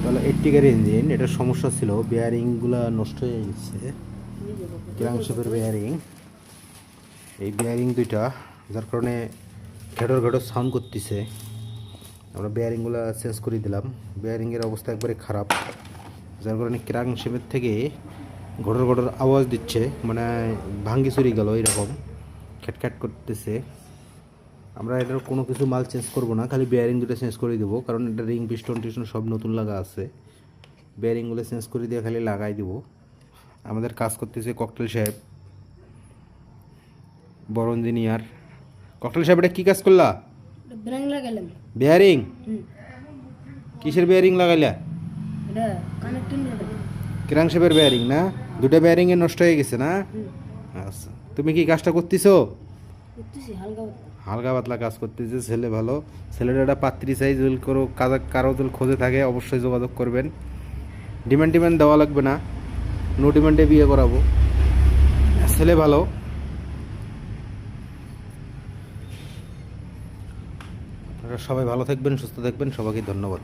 তাহলে 80 গাড়ি ইঞ্জিন, এটার সমস্যা ছিল বেয়ারিংগুলো নষ্ট হয়ে গেছে, ক্র্যাঙ্কশ্যাফটের বেয়ারিং। এই বেয়ারিং দুইটা যার কারণে ঘেটর ঘেটর সাউন্ড করতেছে। আমরা বেয়ারিংগুলো চেঞ্জ করে দিলাম। বেয়ারিংয়ের অবস্থা একবারে খারাপ, যার কারণে ক্র্যাঙ্কশ্যাফট থেকে ঘটর ঘটর আওয়াজ দিচ্ছে, মানে ভাঙ্গি চুরি গেল এরকম খ্যাটখ্যাট করতেছে। আমরা এটার কোনো কিছু মাল চেঞ্জ করব না, খালি বেয়ারিং দুটো চেঞ্জ করে দেবো, কারণ এটা রিং পিস্টন টিস্টন সব নতুন লাগা আছে। বেয়ারিংগুলো চেঞ্জ করে দিয়ে খালি লাগাই দেব। আমাদের কাজ করতেছে ককটেল সাহেব, বড় ইঞ্জিনিয়ার। ককটেল সাহেব এটা কী কাজ করলা? বেয়ারিং লাগাইলাম। বেয়ারিং? কিসের বেয়ারিং লাগাইলা? এটা কানেক্টিং রড। ক্র্যাঙ্কশ্যাফটের বেয়ারিং না? দুটো বেয়ারিংয়ে নষ্ট হয়ে গেছে না? আচ্ছা, তুমি কি কাজটা করতেছো? করতেছি হালকা হালকা পাতলা কাজ করতেছে, ছেলে ভালো। ছেলেটা একটা পাত্রী সাইজ করো, কারো যদি খোঁজে থাকে অবশ্যই যোগাযোগ করবেন। ডিমান্ড দেওয়া লাগবে না, নো ডিমান্ডে বিয়ে করাবো। ছেলে ভালো। আপনারা সবাই ভালো থাকবেন, সুস্থ থাকবেন, সবাইকে ধন্যবাদ।